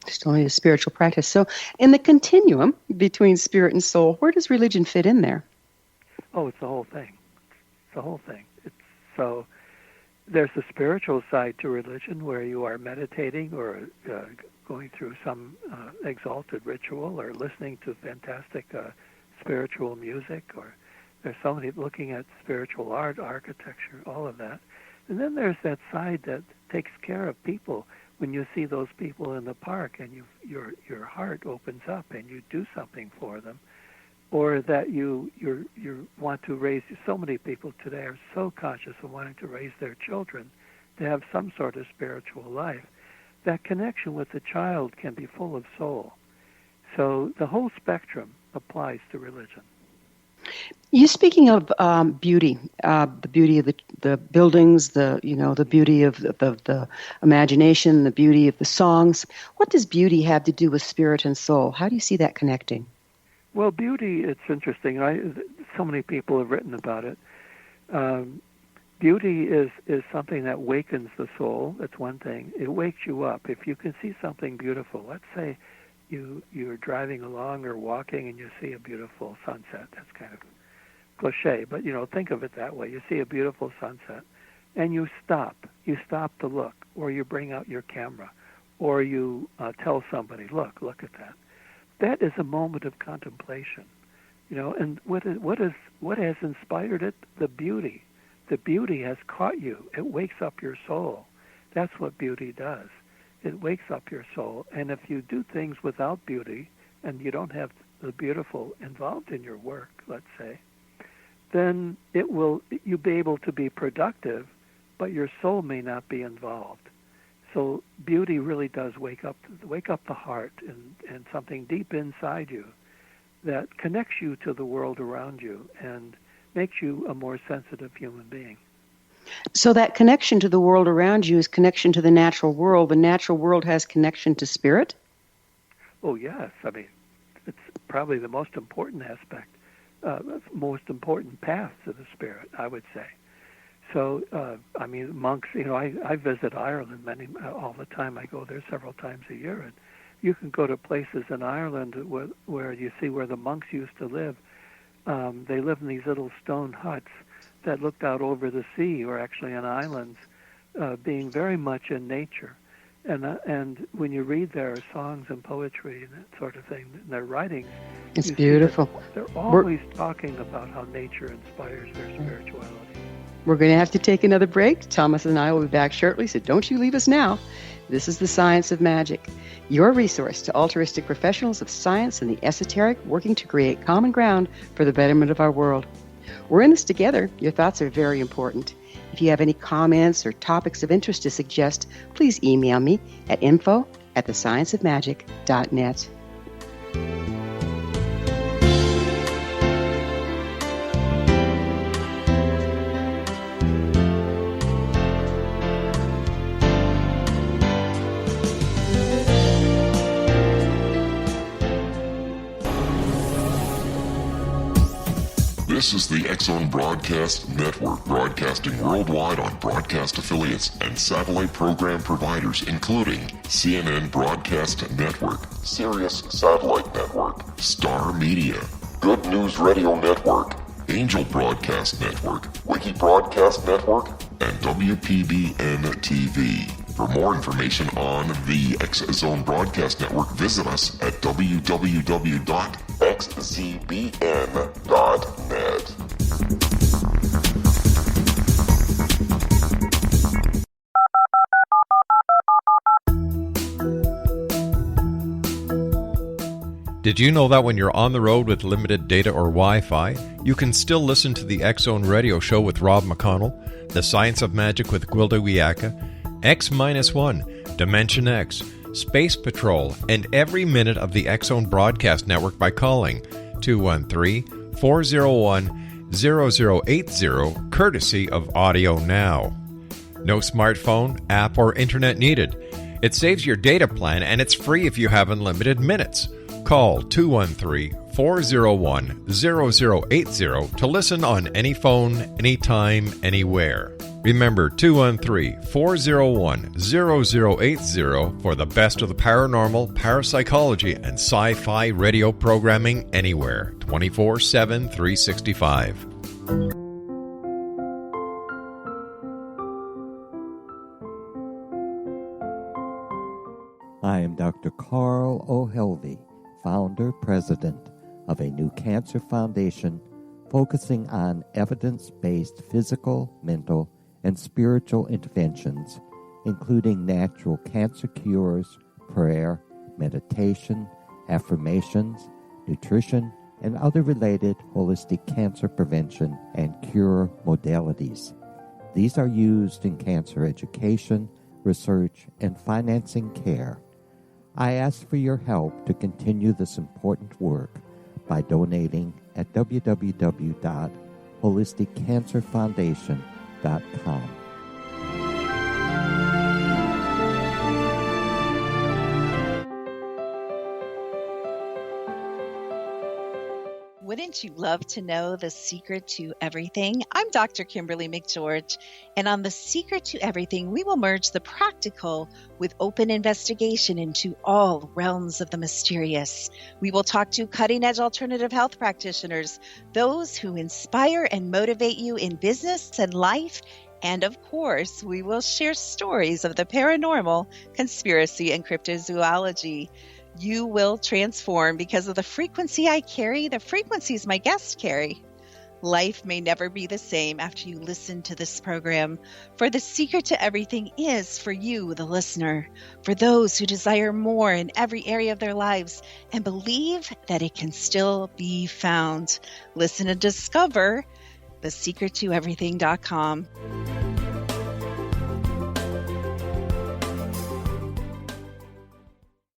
Still need a spiritual practice. So in the continuum between spirit and soul, where does religion fit in there? Oh, it's the whole thing. It's the whole thing. So there's the spiritual side to religion where you are meditating or going through some exalted ritual or listening to fantastic spiritual music, or there's somebody looking at spiritual art, architecture, all of that. And then there's that side that takes care of people. When you see those people in the park and your heart opens up and you do something for them, or that you want to raise, so many people today are so conscious of wanting to raise their children to have some sort of spiritual life. That connection with the child can be full of soul. So the whole spectrum applies to religion. You speaking of beauty, the beauty of the buildings, the beauty of the imagination, the beauty of the songs. What does beauty have to do with spirit and soul? How do you see that connecting? Well, beauty, it's interesting. So many people have written about it. Beauty is something that wakens the soul. That's one thing. It wakes you up. If you can see something beautiful, let's say you're driving along or walking and you see a beautiful sunset. That's kind of cliche, but think of it that way. You see a beautiful sunset and you stop. You stop to look, or you bring out your camera, or you tell somebody, look at that. That is a moment of contemplation. And what has inspired it? The beauty. The beauty has caught you. It wakes up your soul. That's what beauty does. It wakes up your soul. And if you do things without beauty, and you don't have the beautiful involved in your work, let's say, then you'll be able to be productive, but your soul may not be involved. So beauty really does wake up the heart and something deep inside you that connects you to the world around you and makes you a more sensitive human being. So that connection to the world around you is connection to the natural world. The natural world has connection to spirit? Oh, yes. I mean, it's probably the most important aspect, most important path to the spirit, I would say. So, monks, I visit Ireland all the time. I go there several times a year, and you can go to places in Ireland where you see where the monks used to live. They live in these little stone huts that looked out over the sea, or actually on islands, being very much in nature. And when you read their songs and poetry and that sort of thing, and their writings, it's beautiful. They're always talking about how nature inspires their spirituality. We're going to have to take another break. Thomas and I will be back shortly, so don't you leave us now. This is The Science of Magic, your resource to altruistic professionals of science and the esoteric working to create common ground for the betterment of our world. We're in this together. Your thoughts are very important. If you have any comments or topics of interest to suggest, please email me at info@thescienceofmagic.net. This is the X-Zone Broadcast Network, broadcasting worldwide on broadcast affiliates and satellite program providers, including CNN Broadcast Network, Sirius Satellite Network, Star Media, Good News Radio Network, Angel Broadcast Network, Wiki Broadcast Network, and WPBN TV. For more information on the X-Zone Broadcast Network, visit us at www.xzbn.net. Did you know that when you're on the road with limited data or Wi-Fi, you can still listen to the X-Zone Radio Show with Rob McConnell, The Science of Magic with Gwilda Wiyaka, X-1, Dimension X, Space Patrol, and every minute of the X-Zone Broadcast Network by calling 213-401-0080, courtesy of Audio Now. No smartphone, app, or internet needed. It saves your data plan, and it's free if you have unlimited minutes. Call 213-401-0080 to listen on any phone, anytime, anywhere. Remember 213-401-0080 for the best of the paranormal, parapsychology, and sci-fi radio programming anywhere, 24/7, 365. I am Dr. Carl O'Helvey, founder, president of a new cancer foundation focusing on evidence-based physical, mental, and spiritual interventions, including natural cancer cures, prayer, meditation, affirmations, nutrition, and other related holistic cancer prevention and cure modalities. These are used in cancer education, research, and financing care. I ask for your help to continue this important work by donating at www.holisticcancerfoundation.com. Wouldn't you love to know the secret to everything? I'm Dr. Kimberly McGeorge, and on The Secret to Everything, we will merge the practical with open investigation into all realms of the mysterious. We will talk to cutting-edge alternative health practitioners, those who inspire and motivate you in business and life, and of course, we will share stories of the paranormal, conspiracy, and cryptozoology. You will transform because of the frequency I carry, the frequencies my guests carry. Life may never be the same after you listen to this program, for the secret to everything is for you, the listener, for those who desire more in every area of their lives and believe that it can still be found. Listen and discover thesecrettoeverything.com.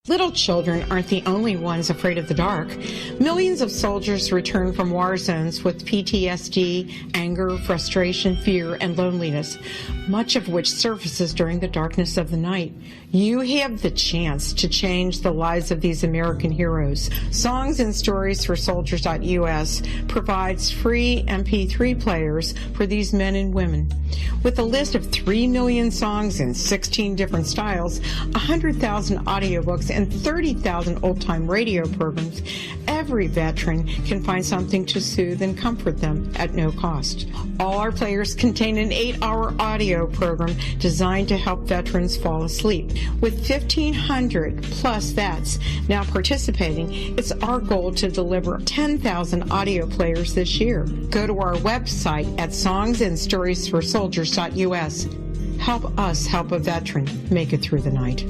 Little children aren't the only ones afraid of the dark. Millions of soldiers return from war zones with PTSD, anger, frustration, fear, and loneliness, much of which surfaces during the darkness of the night. You have the chance to change the lives of these American heroes. Songs and Stories for Soldiers.us provides free MP3 players for these men and women. With a list of 3 million songs in 16 different styles, 100,000 audiobooks, and 30,000 old-time radio programs, every veteran can find something to soothe and comfort them at no cost. All our players contain an 8-hour audio program designed to help veterans fall asleep. With 1,500 plus vets now participating, it's our goal to deliver 10,000 audio players this year. Go to our website at songsandstoriesforsoldiers.us. Help us help a veteran make it through the night.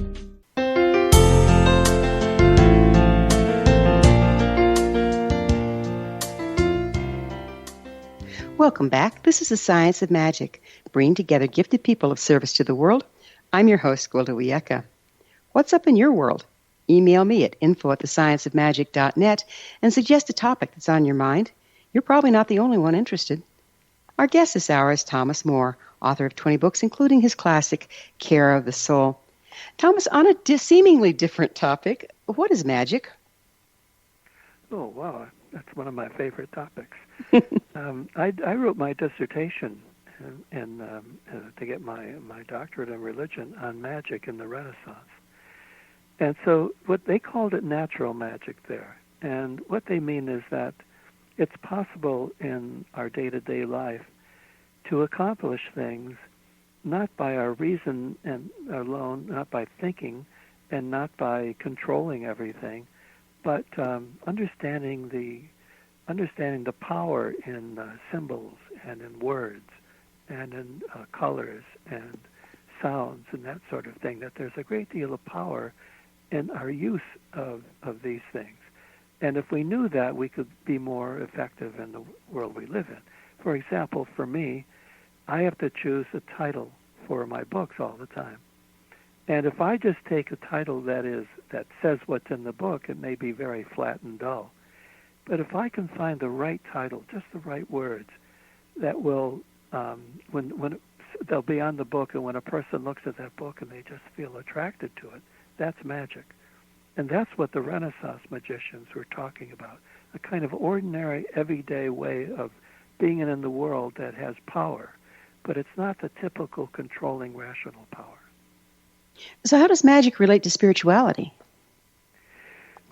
Welcome back. This is The Science of Magic, bringing together gifted people of service to the world. I'm your host, Gwilda Wiyaka. What's up in your world? Email me at info@thescienceofmagic.net and suggest a topic that's on your mind. You're probably not the only one interested. Our guest this hour is Thomas Moore, author of 20 books, including his classic, Care of the Soul. Thomas, on a seemingly different topic, what is magic? Oh, wow. That's one of my favorite topics. I wrote my dissertation to get my doctorate in religion on magic in the Renaissance. And so what they called it natural magic there. And what they mean is that it's possible in our day-to-day life to accomplish things not by our reason and alone, not by thinking, and not by controlling everything, but understanding the power in symbols and in words and in colors and sounds and that sort of thing, that there's a great deal of power in our use of these things. And if we knew that, we could be more effective in the world we live in. For example, for me, I have to choose a title for my books all the time. And if I just take a title that says what's in the book, it may be very flat and dull. But if I can find the right title, just the right words, that will, when they'll be on the book, and when a person looks at that book and they just feel attracted to it, that's magic. And that's what the Renaissance magicians were talking about, a kind of ordinary, everyday way of being in the world that has power, but it's not the typical controlling rational power. So how does magic relate to spirituality?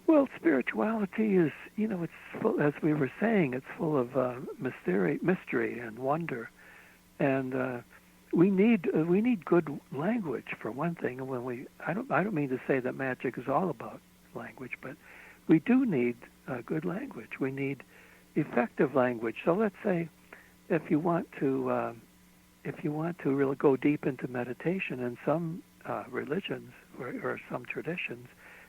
Well, spirituality is, it's full, as we were saying, it's full of mystery and wonder, and we need good language for one thing. And I don't mean to say that magic is all about language, but we do need good language. We need effective language. So let's say if you want to really go deep into meditation, in some religions or some traditions,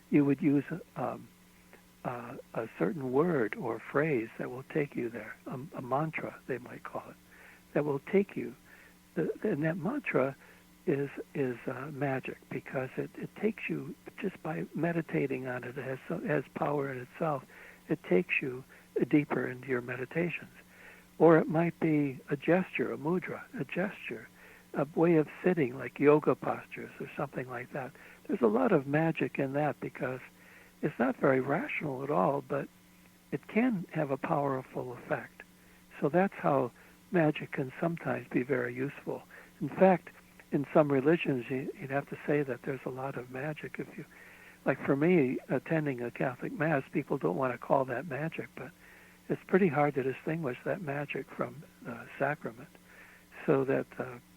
you would use a certain word or phrase that will take you there, a mantra, they might call it, that will take you. And that mantra is magic, because it takes you, just by meditating on it, it has power in itself. It takes you deeper into your meditations. Or it might be a gesture, a mudra, a gesture, a way of sitting, like yoga postures or something like that. There's a lot of magic in that, because it's not very rational at all, but it can have a powerful effect. So that's how magic can sometimes be very useful. In fact, in some religions, you'd have to say that there's a lot of magic. Like for me, attending a Catholic Mass, people don't want to call that magic, but it's pretty hard to distinguish that magic from sacrament. So that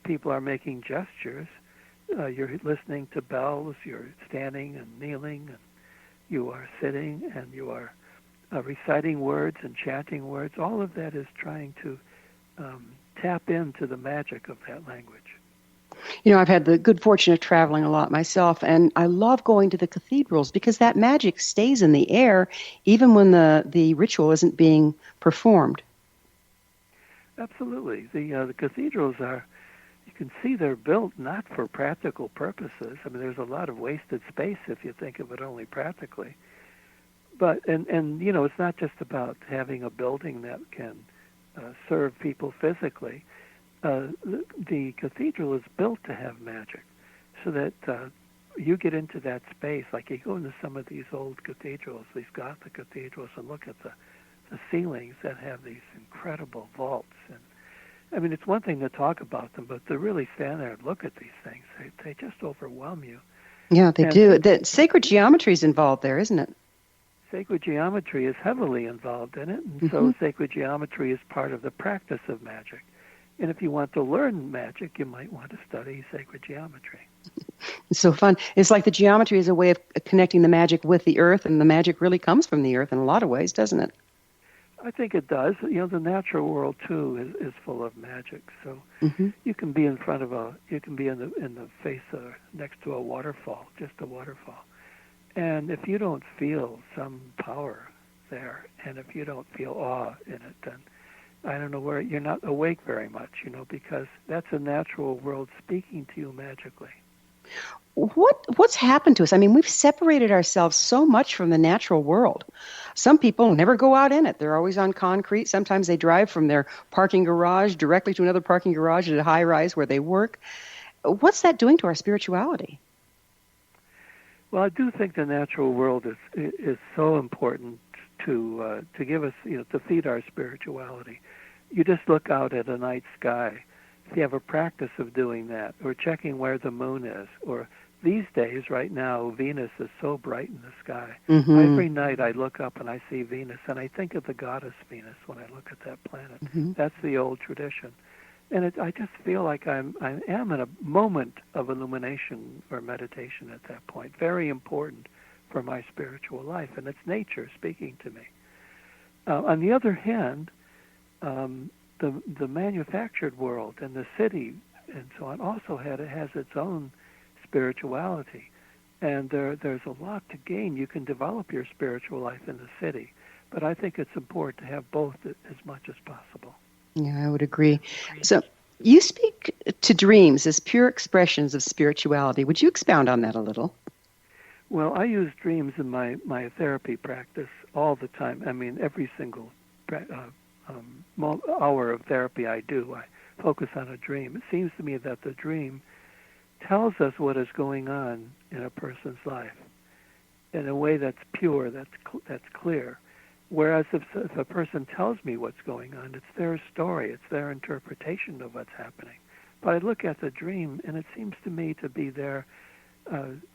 people are making gestures. You're listening to bells, you're standing and kneeling, and you are sitting, and you are reciting words and chanting words. All of that is trying to tap into the magic of that language. I've had the good fortune of traveling a lot myself, and I love going to the cathedrals because that magic stays in the air even when the ritual isn't being performed. Absolutely. The cathedrals are, you can see they're built not for practical purposes. I mean, there's a lot of wasted space if you think of it only practically. But, and it's not just about having a building that can serve people physically. The cathedral is built to have magic, so that you get into that space. Like you go into some of these old cathedrals, these Gothic cathedrals, and look at the ceilings that have these incredible vaults. And I mean, it's one thing to talk about them, but to really stand there and look at these things, they just overwhelm you. Yeah, they do. The sacred geometry is involved there, isn't it? Sacred geometry is heavily involved in it, and so sacred geometry is part of the practice of magic. And if you want to learn magic, you might want to study sacred geometry. It's so fun. It's like the geometry is a way of connecting the magic with the earth, and the magic really comes from the earth in a lot of ways, doesn't it? I think it does. The natural world too is full of magic. So you can be in front of you can be in the face or next to a waterfall, just a waterfall, and if you don't feel some power there, and if you don't feel awe in it, then I don't know where you're not awake very much. Because that's a natural world speaking to you magically. What's happened to us? I mean, we've separated ourselves so much from the natural world. Some people never go out in it. They're always on concrete. Sometimes they drive from their parking garage directly to another parking garage at a high rise where they work. What's that doing to our spirituality? Well, I do think the natural world is so important to give us, to feed our spirituality. You just look out at a night sky. If you have a practice of doing that, or checking where the moon is, or these days, right now, Venus is so bright in the sky. Every night I look up and I see Venus, and I think of the goddess Venus when I look at that planet. That's the old tradition. And I just feel like I am in a moment of illumination or meditation at that point. Very important for my spiritual life, and it's nature speaking to me. On the other hand, the manufactured world and the city and so on also has its own spirituality, and there's a lot to gain. You can develop your spiritual life in the city, but I think it's important to have both as much as possible. Yeah, I would agree. So you speak to dreams as pure expressions of spirituality. Would you expound on that a little? Well, I use dreams in my therapy practice all the time. I mean, every single hour of therapy I do, I focus on a dream. It seems to me that the dream tells us what is going on in a person's life in a way that's pure, that's clear. Whereas if a person tells me what's going on, it's their story, it's their interpretation of what's happening. But I look at the dream, and it seems to me to be there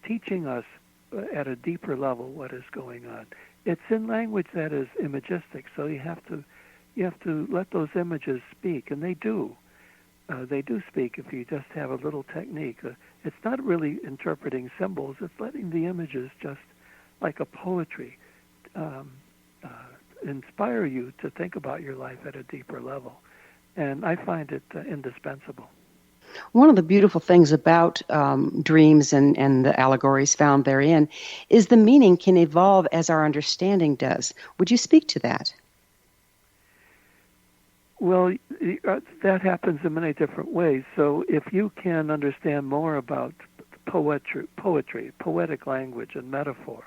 teaching us at a deeper level what is going on. It's in language that is imagistic, so you have to let those images speak, and they do. They do speak if you just have a little technique. It's not really interpreting symbols. It's letting the images, just like a poetry, inspire you to think about your life at a deeper level. And I find it indispensable. One of the beautiful things about dreams and the allegories found therein is the meaning can evolve as our understanding does. Would you speak to that? Well, that happens in many different ways. So if you can understand more about poetry, poetic language, and metaphor,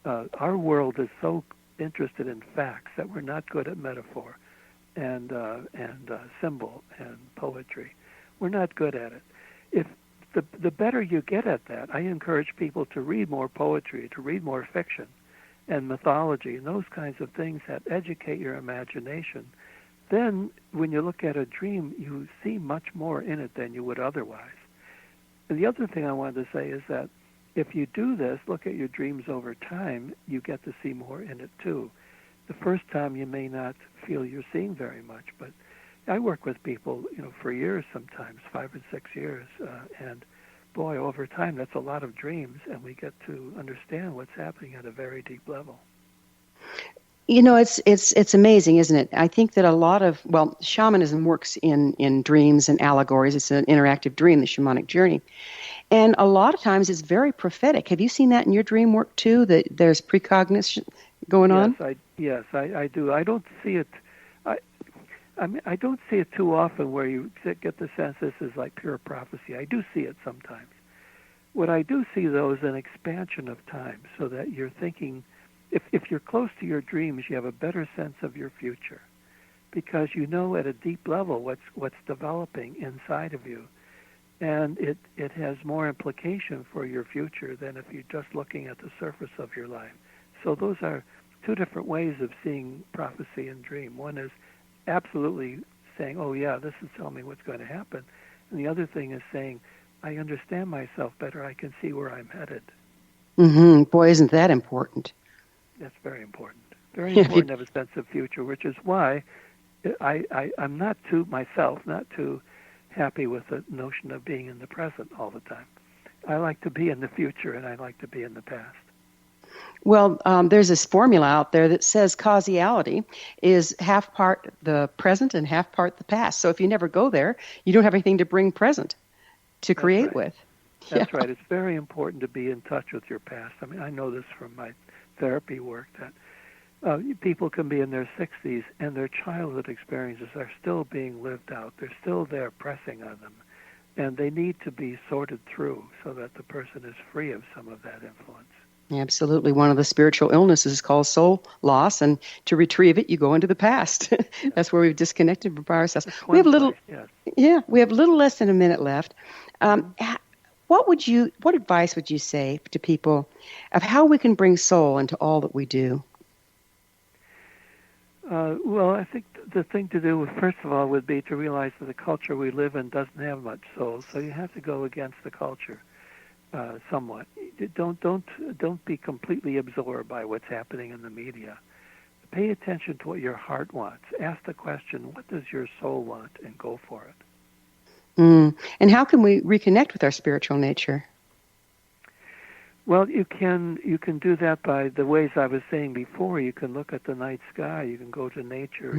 our world is so interested in facts that we're not good at metaphor and symbol and poetry. We're not good at it. If the better you get at that, I encourage people to read more poetry, to read more fiction and mythology and those kinds of things that educate your imagination. Then when you look at a dream, you see much more in it than you would otherwise. And the other thing I wanted to say is that if you do this, look at your dreams over time, you get to see more in it too. The first time you may not feel you're seeing very much, but I work with people, for years sometimes, 5 and 6 years, and boy, over time, that's a lot of dreams, and we get to understand what's happening at a very deep level. It's amazing, isn't it? I think that a lot of, shamanism works in dreams and allegories. It's an interactive dream, the shamanic journey. And a lot of times it's very prophetic. Have you seen that in your dream work too, that there's precognition going on? Yes, I do. I don't see it. I don't see it too often where you get the sense this is like pure prophecy. I do see it sometimes. What I do see, though, is an expansion of time, so that you're thinking, if you're close to your dreams, you have a better sense of your future, because you know at a deep level what's developing inside of you, and it has more implication for your future than if you're just looking at the surface of your life. So those are two different ways of seeing prophecy and dream. One is absolutely saying, oh yeah, this is telling me what's going to happen. And the other thing is saying, I understand myself better. I can see where I'm headed. Mm-hmm. Boy, isn't that important. That's very important. Very important to have a sense of future, which is why I'm not too happy with the notion of being in the present all the time. I like to be in the future, and I like to be in the past. Well, there's this formula out there that says causality is half part the present and half part the past. So if you never go there, you don't have anything to bring present to create with. That's right. It's very important to be in touch with your past. I mean, I know this from my therapy work that people can be in their 60s and their childhood experiences are still being lived out. They're still there pressing on them. And they need to be sorted through so that the person is free of some of that influence. Absolutely. One of the spiritual illnesses is called soul loss, and to retrieve it, you go into the past. That's where we've disconnected from ourselves. We have we have a little less than a minute left. What advice would you say to people of how we can bring soul into all that we do? Well, I think the thing to do, first of all, would be to realize that the culture we live in doesn't have much soul, so you have to go against the culture somewhat. Don't be completely absorbed by what's happening in the media. Pay attention to what your heart wants. Ask the question, what does your soul want, and go for it. And how can we reconnect with our spiritual nature? Well, you can do that by the ways I was saying before. You can look at the night sky. You can go to nature.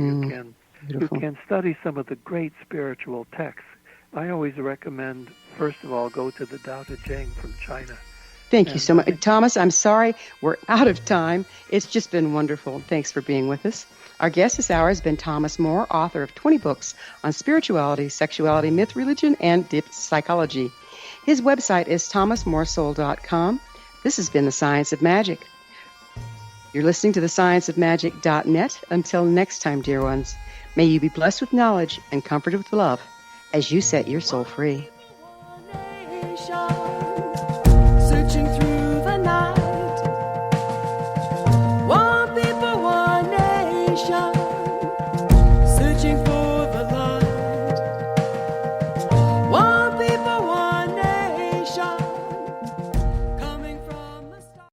You can study some of the great spiritual texts. I always recommend, first of all, go to the Tao Te Ching from China. Thank you so much. Thomas, I'm sorry we're out of time. It's just been wonderful. Thanks for being with us. Our guest this hour has been Thomas More, author of 20 books on spirituality, sexuality, myth, religion, and deep psychology. His website is thomasmoresoul.com. This has been The Science of Magic. You're listening to thescienceofmagic.net. Until next time, dear ones, may you be blessed with knowledge and comforted with love as you set your soul free.